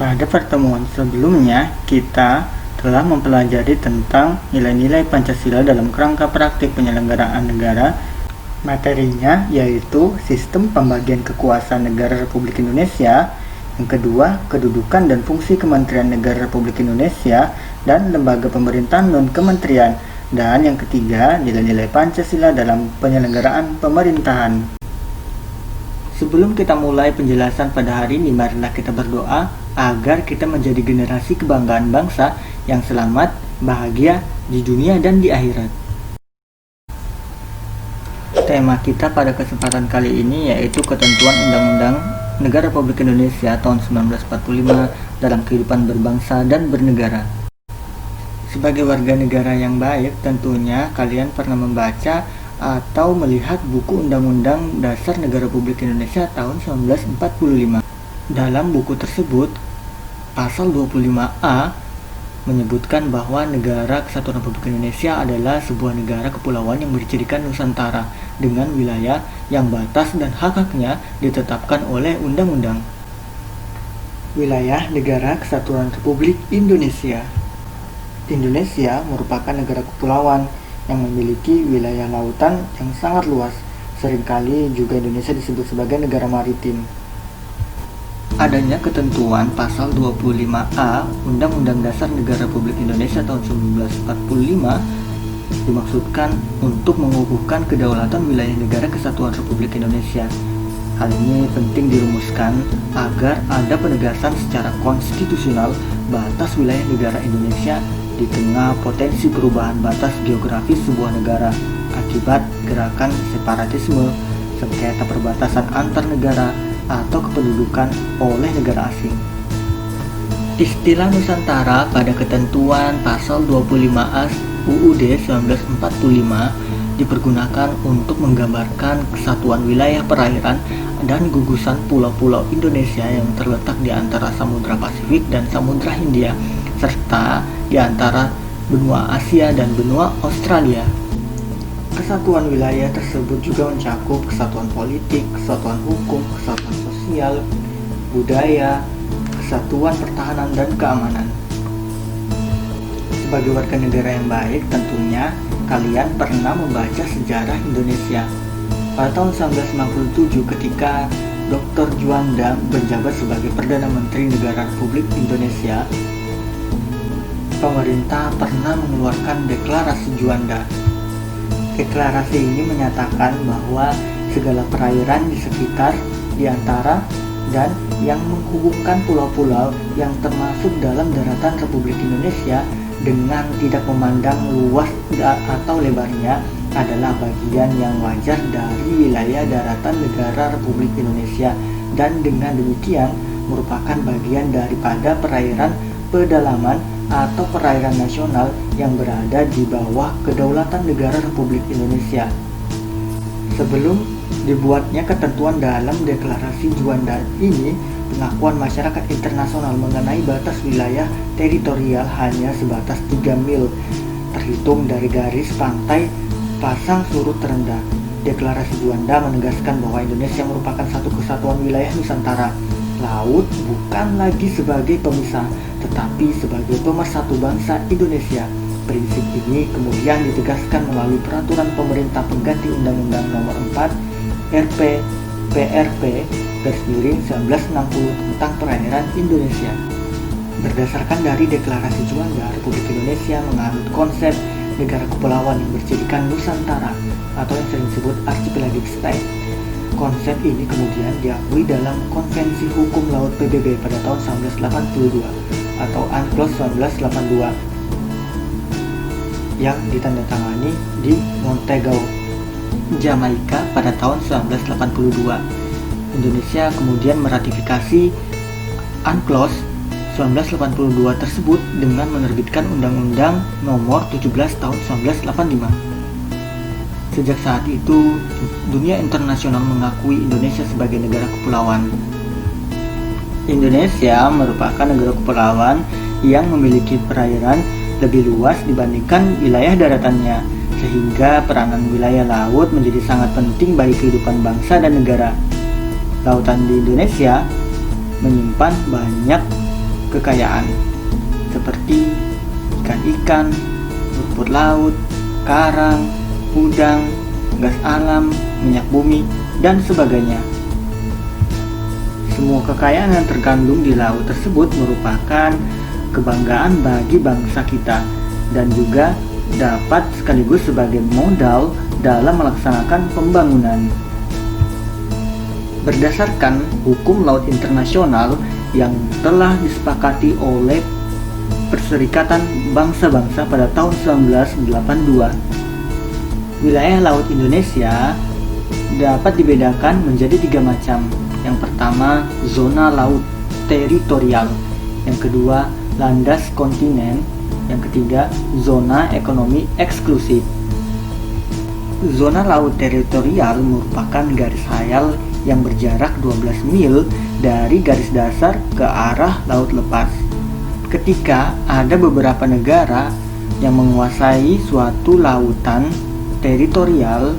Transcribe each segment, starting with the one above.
Pada pertemuan sebelumnya, kita telah mempelajari tentang nilai-nilai Pancasila dalam kerangka praktik penyelenggaraan negara. Materinya yaitu sistem pembagian kekuasaan negara Republik Indonesia, yang kedua, kedudukan dan fungsi Kementerian Negara Republik Indonesia dan lembaga pemerintahan non-kementerian, dan yang ketiga, nilai-nilai Pancasila dalam penyelenggaraan pemerintahan. Sebelum kita mulai penjelasan pada hari ini, marilah kita berdoa agar kita menjadi generasi kebanggaan bangsa yang selamat, bahagia di dunia dan di akhirat. Tema kita pada kesempatan kali ini yaitu ketentuan Undang-Undang Negara Republik Indonesia tahun 1945 dalam kehidupan berbangsa dan bernegara. Sebagai warga negara yang baik, tentunya kalian pernah membaca atau melihat buku Undang-Undang Dasar Negara Republik Indonesia tahun 1945. Dalam buku tersebut, pasal 25A menyebutkan bahwa Negara Kesatuan Republik Indonesia adalah sebuah negara kepulauan yang bercirikan Nusantara dengan wilayah yang batas dan hak-haknya ditetapkan oleh undang-undang. Wilayah Negara Kesatuan Republik Indonesia. Indonesia merupakan negara kepulauan yang memiliki wilayah lautan yang sangat luas. Seringkali juga Indonesia disebut sebagai negara maritim. Adanya ketentuan pasal 25A Undang-Undang Dasar Negara Republik Indonesia tahun 1945 dimaksudkan untuk mengukuhkan kedaulatan wilayah negara Kesatuan Republik Indonesia. Hal ini penting dirumuskan agar ada penegasan secara konstitusional batas wilayah negara Indonesia di tengah potensi perubahan batas geografis sebuah negara akibat gerakan separatisme, sengketa perbatasan antar negara, atau kependudukan oleh negara asing. Istilah Nusantara pada ketentuan pasal 25A UUD 1945 dipergunakan untuk menggambarkan kesatuan wilayah perairan dan gugusan pulau-pulau Indonesia yang terletak di antara Samudra Pasifik dan Samudra Hindia, serta di antara benua Asia dan benua Australia. Kesatuan wilayah tersebut juga mencakup kesatuan politik, kesatuan hukum, kesatuan sosial, budaya, kesatuan pertahanan dan keamanan. Sebagai warga negara yang baik, tentunya kalian pernah membaca sejarah Indonesia. Pada tahun 1997 ketika Dr. Juanda menjabat sebagai Perdana Menteri Negara Republik Indonesia, pemerintah pernah mengeluarkan deklarasi Juanda. Deklarasi ini menyatakan bahwa segala perairan di sekitar, di antara, dan yang menghubungkan pulau-pulau yang termasuk dalam daratan Republik Indonesia dengan tidak memandang luas atau lebarnya adalah bagian yang wajar dari wilayah daratan negara Republik Indonesia, dan dengan demikian merupakan bagian daripada perairan pedalaman atau perairan nasional yang berada di bawah kedaulatan negara Republik Indonesia. Sebelum dibuatnya ketentuan dalam deklarasi Juanda ini, pengakuan masyarakat internasional mengenai batas wilayah teritorial hanya sebatas 3 mil terhitung dari garis pantai pasang surut terendah. Deklarasi Juanda menegaskan bahwa Indonesia merupakan satu kesatuan wilayah Nusantara. Laut bukan lagi sebagai pemisah, tetapi sebagai pemersatu bangsa Indonesia. Prinsip ini kemudian ditegaskan melalui peraturan pemerintah pengganti Undang-Undang Nomor 4 RP PRP /1960 tentang perairan Indonesia. Berdasarkan dari deklarasi Juanda, Republik Indonesia menganut konsep negara kepulauan yang berjadikan Nusantara atau yang sering disebut Archipelagic State. Konsep ini kemudian diakui dalam Konvensi Hukum Laut PBB pada tahun 1982 atau UNCLOS 1982 yang ditandatangani di Montego, Jamaika pada tahun 1982. Indonesia kemudian meratifikasi UNCLOS 1982 tersebut dengan menerbitkan Undang-Undang Nomor 17 Tahun 1985. Sejak saat itu, dunia internasional mengakui Indonesia sebagai negara kepulauan. Indonesia merupakan negara kepulauan yang memiliki perairan lebih luas dibandingkan wilayah daratannya, sehingga peranan wilayah laut menjadi sangat penting bagi kehidupan bangsa dan negara. Lautan di Indonesia menyimpan banyak kekayaan seperti ikan-ikan, rumput laut, karang, udang, gas alam, minyak bumi, dan sebagainya. Semua kekayaan yang terkandung di laut tersebut merupakan kebanggaan bagi bangsa kita dan juga dapat sekaligus sebagai modal dalam melaksanakan pembangunan. Berdasarkan hukum laut internasional yang telah disepakati oleh Perserikatan Bangsa-Bangsa pada tahun 1982, wilayah laut Indonesia dapat dibedakan menjadi 3 macam. Yang pertama, zona laut teritorial. Yang kedua, landas kontinen. Yang ketiga, zona ekonomi eksklusif. Zona laut teritorial merupakan garis hayal yang berjarak 12 mil dari garis dasar ke arah laut lepas. Ketika ada beberapa negara yang menguasai suatu lautan teritorial,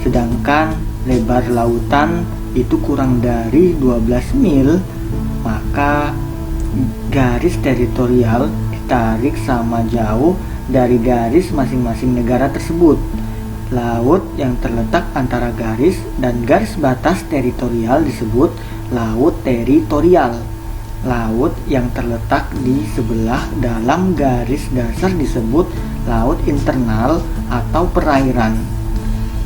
sedangkan lebar lautan itu kurang dari 12 mil, maka garis teritorial ditarik sama jauh dari garis masing-masing negara tersebut. Laut yang terletak antara garis dan garis batas teritorial disebut laut teritorial. Laut yang terletak di sebelah dalam garis dasar disebut laut internal atau perairan.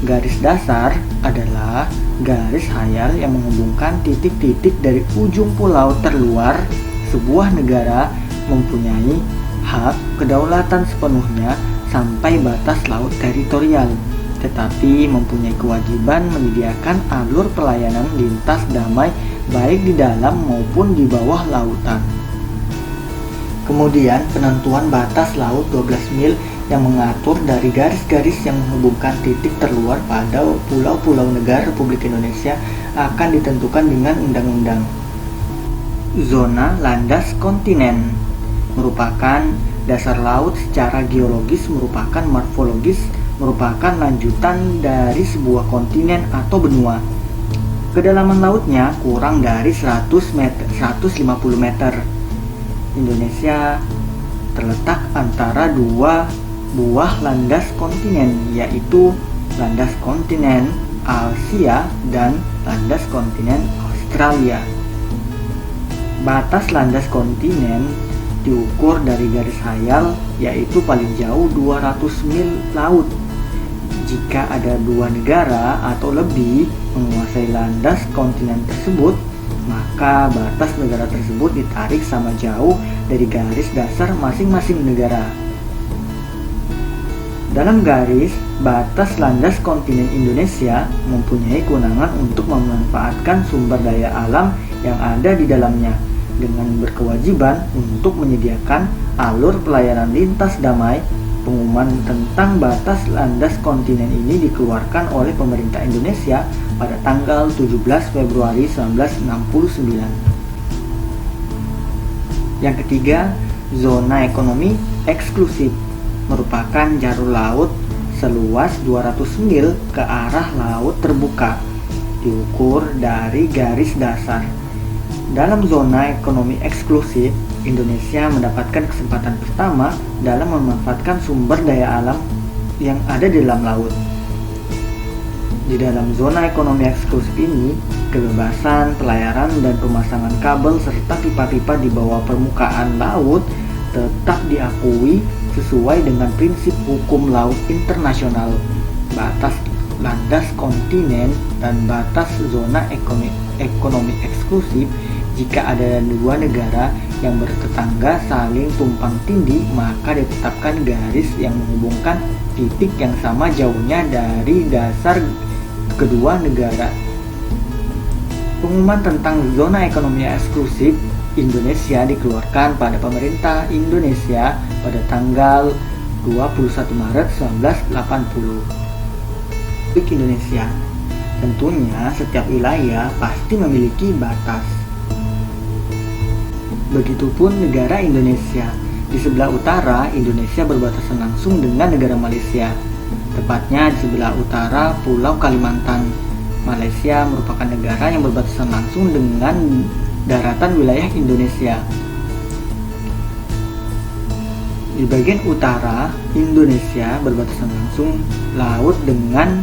Garis dasar adalah garis hayal yang menghubungkan titik-titik dari ujung pulau terluar. Sebuah negara mempunyai hak kedaulatan sepenuhnya sampai batas laut teritorial, tetapi mempunyai kewajiban menyediakan alur pelayanan lintas damai baik di dalam maupun di bawah lautan. Kemudian penentuan batas laut 12 mil yang mengatur dari garis-garis yang menghubungkan titik terluar pada pulau-pulau negara Republik Indonesia akan ditentukan dengan undang-undang. Zona landas kontinen merupakan dasar laut secara geologis, merupakan morfologis, merupakan lanjutan dari sebuah kontinen atau benua. Kedalaman lautnya kurang dari 150 meter. Indonesia terletak antara dua buah landas kontinen, yaitu landas kontinen Asia dan landas kontinen Australia. Batas landas kontinen diukur dari garis hayal, yaitu paling jauh 200 mil laut. Jika ada dua negara atau lebih menguasai landas kontinen tersebut, maka batas negara tersebut ditarik sama jauh dari garis dasar masing-masing negara. Dalam garis batas landas kontinen Indonesia mempunyai kewenangan untuk memanfaatkan sumber daya alam yang ada di dalamnya, dengan berkewajiban untuk menyediakan alur pelayanan lintas damai. Pengumuman tentang batas landas kontinen ini dikeluarkan oleh pemerintah Indonesia pada tanggal 17 Februari 1969. Yang ketiga, zona ekonomi eksklusif merupakan jalur laut seluas 200 mil ke arah laut terbuka, diukur dari garis dasar. Dalam zona ekonomi eksklusif, Indonesia mendapatkan kesempatan pertama dalam memanfaatkan sumber daya alam yang ada di dalam laut. Di dalam zona ekonomi eksklusif ini, kebebasan pelayaran dan pemasangan kabel serta pipa-pipa di bawah permukaan laut tetap diakui sesuai dengan prinsip hukum laut internasional. Batas landas kontinen dan batas zona ekonomi eksklusif, jika ada dua negara yang bertetangga saling tumpang tindih, maka ditetapkan garis yang menghubungkan titik yang sama jauhnya dari dasar kedua negara. Pengumuman tentang zona ekonomi eksklusif Indonesia dikeluarkan pada pemerintah Indonesia pada tanggal 21 Maret 1980. Republik Indonesia, tentunya setiap wilayah pasti memiliki batas. Begitupun negara Indonesia. Di sebelah utara, Indonesia berbatasan langsung dengan negara Malaysia. Tepatnya di sebelah utara Pulau Kalimantan. Malaysia merupakan negara yang berbatasan langsung dengan daratan wilayah Indonesia. Di bagian utara, Indonesia berbatasan langsung laut dengan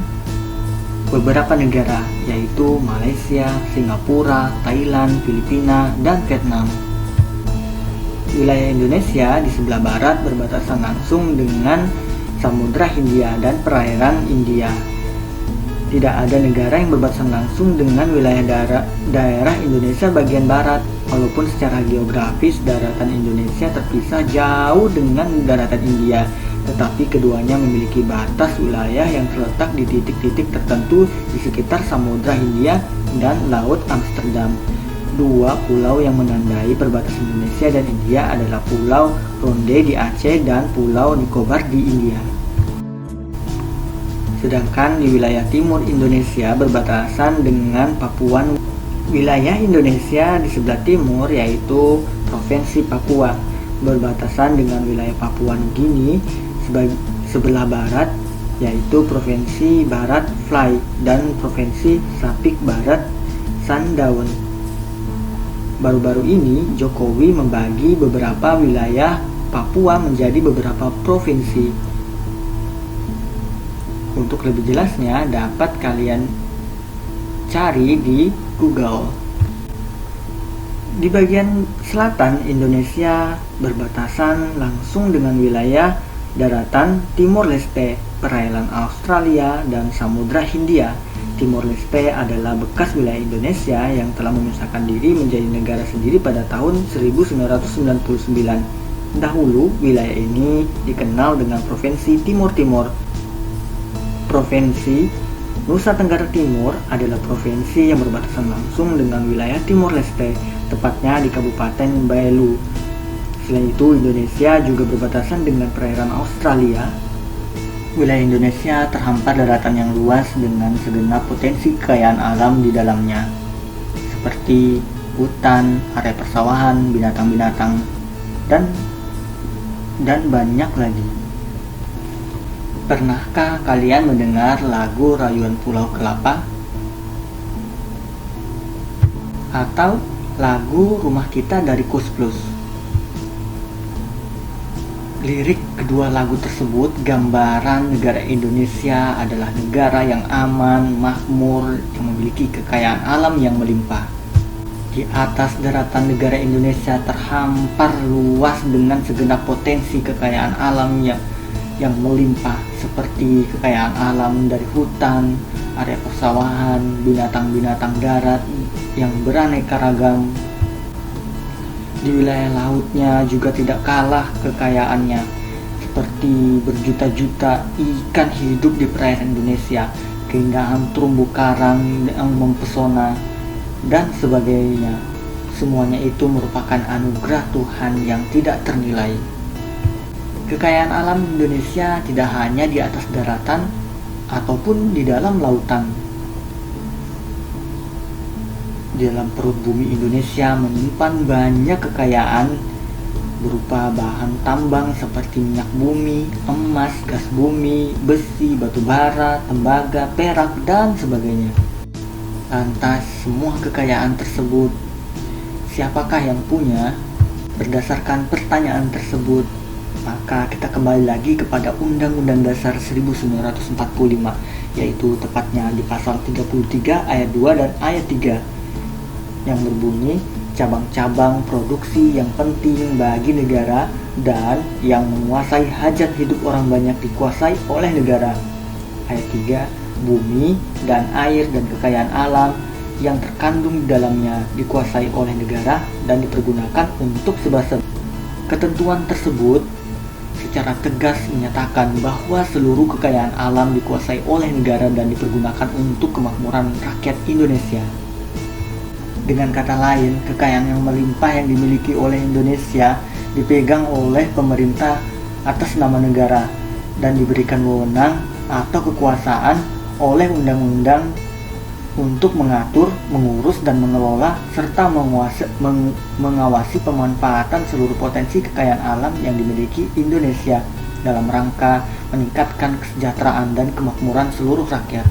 beberapa negara, yaitu Malaysia, Singapura, Thailand, Filipina, dan Vietnam. Wilayah Indonesia di sebelah barat berbatasan langsung dengan Samudra Hindia dan perairan India. Tidak ada negara yang berbatasan langsung dengan wilayah daerah Indonesia bagian barat, walaupun secara geografis daratan Indonesia terpisah jauh dengan daratan India, tetapi keduanya memiliki batas wilayah yang terletak di titik-titik tertentu di sekitar Samudra Hindia dan Laut Amsterdam. Dua pulau yang menandai perbatasan Indonesia dan India adalah Pulau Ronde di Aceh dan Pulau Nicobar di India. Sedangkan di wilayah timur Indonesia berbatasan dengan Papua. Wilayah Indonesia di sebelah timur yaitu Provinsi Papua, berbatasan dengan wilayah Papua Nugini. Sebelah barat yaitu Provinsi Barat Fly dan Provinsi Sapik Barat Sandaun. Baru-baru ini Jokowi membagi beberapa wilayah Papua menjadi beberapa provinsi. Untuk lebih jelasnya dapat kalian cari di Google. Di bagian selatan Indonesia berbatasan langsung dengan wilayah daratan Timor Leste, perairan Australia, dan Samudra Hindia. Timor Leste adalah bekas wilayah Indonesia yang telah memisahkan diri menjadi negara sendiri pada tahun 1999. Dahulu wilayah ini dikenal dengan Provinsi Timor Timur. Provinsi Nusa Tenggara Timur adalah provinsi yang berbatasan langsung dengan wilayah Timor Leste, tepatnya di Kabupaten Belu. Selain itu, Indonesia juga berbatasan dengan perairan Australia. Wilayah Indonesia terhampar daratan yang luas dengan segenap potensi kekayaan alam di dalamnya, seperti hutan, area persawahan, binatang-binatang, dan banyak lagi. Pernahkah kalian mendengar lagu Rayuan Pulau Kelapa? Atau lagu Rumah Kita dari Koes Plus? Lirik kedua lagu tersebut gambaran negara Indonesia adalah negara yang aman, makmur, yang memiliki kekayaan alam yang melimpah. Di atas daratan negara Indonesia terhampar luas dengan segenap potensi kekayaan alam yang melimpah, seperti kekayaan alam dari hutan, area persawahan, binatang-binatang darat yang beraneka ragam. Di wilayah lautnya juga tidak kalah kekayaannya, seperti berjuta-juta ikan hidup di perairan Indonesia, keindahan terumbu karang yang mempesona, dan sebagainya. Semuanya itu merupakan anugerah Tuhan yang tidak ternilai. Kekayaan alam Indonesia tidak hanya di atas daratan ataupun di dalam lautan. Di dalam perut bumi Indonesia menyimpan banyak kekayaan berupa bahan tambang seperti minyak bumi, emas, gas bumi, besi, batu bara, tembaga, perak, dan sebagainya. Lantas semua kekayaan tersebut, siapakah yang punya? Berdasarkan pertanyaan tersebut, maka kita kembali lagi kepada Undang-Undang Dasar 1945, yaitu tepatnya di pasal 33 ayat 2 dan ayat 3 yang berbunyi, cabang-cabang produksi yang penting bagi negara dan yang menguasai hajat hidup orang banyak dikuasai oleh negara. Ayat 3, bumi dan air dan kekayaan alam yang terkandung di dalamnya dikuasai oleh negara dan dipergunakan untuk sebab-sebab. Ketentuan tersebut secara tegas menyatakan bahwa seluruh kekayaan alam dikuasai oleh negara dan dipergunakan untuk kemakmuran rakyat Indonesia. Dengan kata lain, kekayaan yang melimpah yang dimiliki oleh Indonesia dipegang oleh pemerintah atas nama negara dan diberikan wewenang atau kekuasaan oleh undang-undang untuk mengatur, mengurus, dan mengelola serta mengawasi pemanfaatan seluruh potensi kekayaan alam yang dimiliki Indonesia dalam rangka meningkatkan kesejahteraan dan kemakmuran seluruh rakyat.